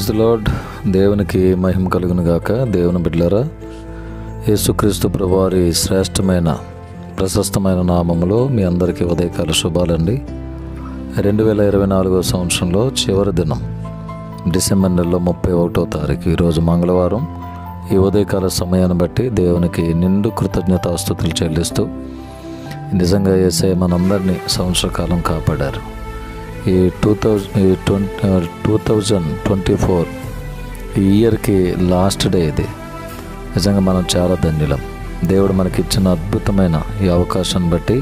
Praise the lord. దేవునికి మహిమ కలుగును గాక. దేవుని బిడ్డలారా, యేసుక్రీస్తు ప్రభువారి శ్రేష్టమైన ప్రశస్తమైన నామములో మీ అందరికీ ఉదయకాల శుభాలండి. 2024 సంవత్సరంలో చివరి దినం డిసెంబర్ నెలలో 31వ తారీఖు, ఈరోజు మంగళవారం. ఈ ఉదయకాల సమయాన్ని బట్టి దేవునికి నిండు కృతజ్ఞతాస్తుతులు చెల్లిస్తూ, నిజంగా యేసయ్య మనందరినీ సంవత్సర కాలం కాపాడారు. ఈ 2024 ఈ ఇయర్కి లాస్ట్ డే ఇది. నిజంగా మనం చాలా ధన్యులం. దేవుడు మనకి ఇచ్చిన అద్భుతమైన ఈ అవకాశాన్ని బట్టి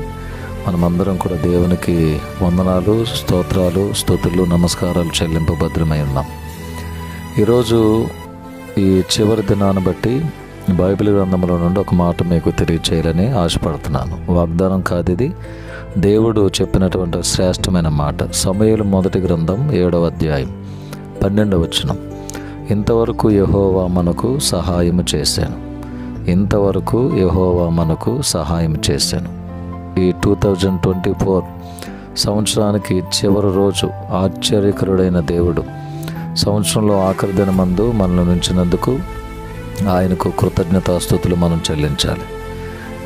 మనమందరం కూడా దేవునికి వందనాలు, స్తోత్రాలు, స్తుతులు, నమస్కారాలు చెల్లింపభద్రమై ఉన్నాం. ఈరోజు ఈ చివరి దినాన్ని బట్టి బైబిల్ గ్రంథంలో నుండి ఒక మాట మీకు తెలియచేయాలని ఆశపడుతున్నాను. వాగ్దానం కాదు ఇది, దేవుడు చెప్పినటువంటి శ్రేష్టమైన మాట. సమూయేలు మొదటి గ్రంథం 7వ అధ్యాయం 12వ వచనం. ఇంతవరకు యెహోవా మనకు సహాయం చేశాను. ఇంతవరకు యెహోవా మనకు సహాయం చేశాను. ఈ 2024 సంవత్సరానికి చివరి రోజు ఆశ్చర్యకరుడైన దేవుడు సంవత్సరంలో ఆఖరి దినమందు మనల్ని ఉంచినందుకు ఆయనకు కృతజ్ఞతాస్తుతులు మనం చెల్లించాలి.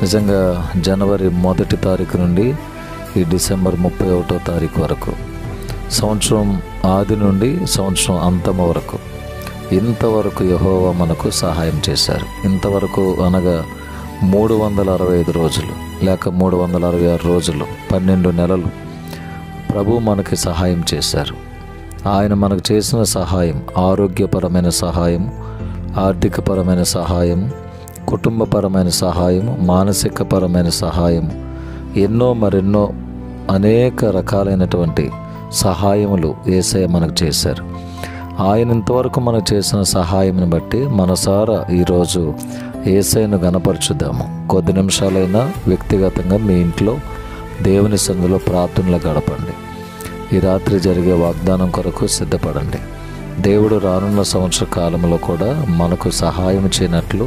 నిజంగా జనవరి 1వ తారీఖు నుండి ఈ డిసెంబర్ 31వ తారీఖు వరకు, సంవత్సరం ఆది నుండి సంవత్సరం అంతం వరకు, ఇంతవరకు యెహోవా మనకు సహాయం చేశారు. ఇంతవరకు అనగా 365 రోజులు లేక 366 రోజులు, 12 నెలలు ప్రభు మనకి సహాయం చేశారు. ఆయన మనకు చేసిన సహాయం ఆరోగ్యపరమైన సహాయం, ఆర్థికపరమైన సహాయం, కుటుంబపరమైన సహాయం, మానసికపరమైన సహాయం, ఎన్నో మరెన్నో అనేక రకాలైనటువంటి సహాయములు యేసయ్య మనకు చేశారు. ఆయన ఇంతవరకు మనకు చేసిన సహాయంని బట్టి మనసారా ఈరోజు యేసయ్యను గణపరచుదాము. కొద్ది నిమిషాలైనా వ్యక్తిగతంగా మీ ఇంట్లో దేవుని సన్నిధిలో ప్రార్థనలు గడపండి. ఈ రాత్రి జరిగే వాగ్దానం కొరకు సిద్ధపడండి. దేవుడు రానున్న సంవత్సర కాలంలో కూడా మనకు సహాయం చేయనట్లు,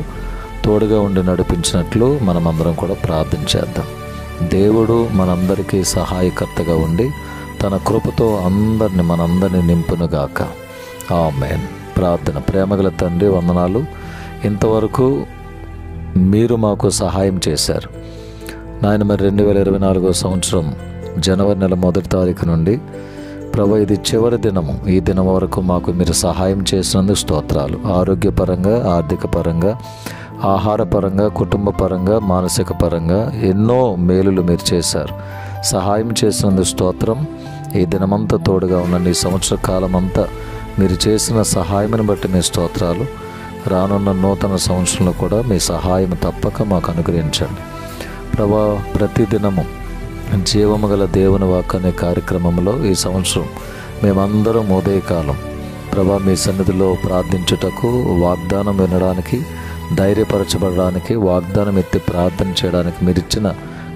తోడుగా ఉండి నడిపించినట్లు మనమందరం కూడా ప్రార్థన చేద్దాం. దేవుడు మనందరికీ సహాయకర్తగా ఉండి తన కృపతో మనందరినీ నింపునుగాక. ఆమేన్. ప్రార్థన. ప్రేమగల తండ్రి, వందనాలు. ఇంతవరకు మీరు మాకు సహాయం చేశారు నాయన. మరి 2024 సంవత్సరం జనవరి నెల 1వ తారీఖు నుండి ప్రభు, ఇది చివరి దినము. ఈ దినం వరకు మాకు మీరు సహాయం చేసినందుకు స్తోత్రాలు. ఆరోగ్యపరంగా, ఆర్థిక పరంగా, ఆహారపరంగా, కుటుంబ పరంగా, మానసిక పరంగా ఎన్నో మేలులు మీరు చేశారు. సహాయం చేసినందుకు స్తోత్రం. ఈ దినమంతా తోడుగా ఉన్న ఈ సంవత్సర కాలం అంతా మీరు చేసిన సహాయమును బట్టి మీ స్తోత్రాలు. రానున్న నూతన సంవత్సరంలో కూడా మీ సహాయం తప్పక మాకు అనుగ్రహించండి ప్రభా. ప్రతిదినము జీవము గల దేవుని వాక్కు అనే కార్యక్రమంలో ఈ సంవత్సరం మేమందరం ఉదయకాలం ప్రభా మీ సన్నిధిలో ప్రార్థించుటకు, వాగ్దానం వినడానికి, ధైర్యపరచబడడానికి, వాగ్దానం ఎత్తి ప్రార్థన చేయడానికి మీరు ఇచ్చిన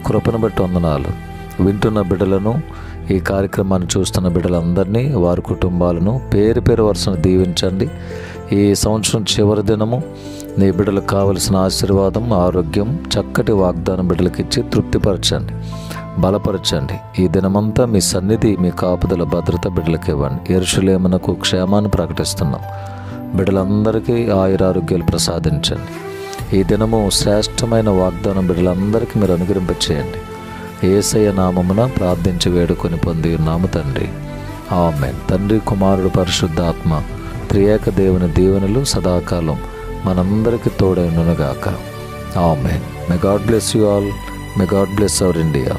కృపను బట్టి వందనాలు. వింటున్న బిడ్డలను, ఈ కార్యక్రమాన్ని చూస్తున్న బిడ్డలందరినీ, వారి కుటుంబాలను పేరు పేరు వరుసను దీవించండి. ఈ సంవత్సరం చివరి దినము నీ బిడ్డలకు కావలసిన ఆశీర్వాదం, ఆరోగ్యం, చక్కటి వాగ్దానం బిడ్డలకు ఇచ్చి తృప్తిపరచండి, బలపరచండి. ఈ దినమంతా మీ సన్నిధి, మీ కాపుదల, భద్రత బిడ్డలకు ఇవ్వండి. యెరూషలేమునకు క్షేమాన్ని ప్రకటిస్తున్నాం. బిడ్డలందరికీ ఆయురారోగ్యాలు ప్రసాదించండి. ఈ దినము శ్రేష్టమైన వాగ్దానం బిడ్డలందరికీ మీరు అనుగ్రహింపచేయండి. యేసయ్య నామమున ప్రార్థించి వేడుకొని పొంది ఉన్నాము తండ్రి. ఆమేన్. తండ్రి, కుమారుడు, పరిశుద్ధాత్మ త్రియేక దేవుని దీవెనలు సదాకాలం మనందరికీ తోడైనగాక. ఆమేన్. May God bless you all. May God bless our India.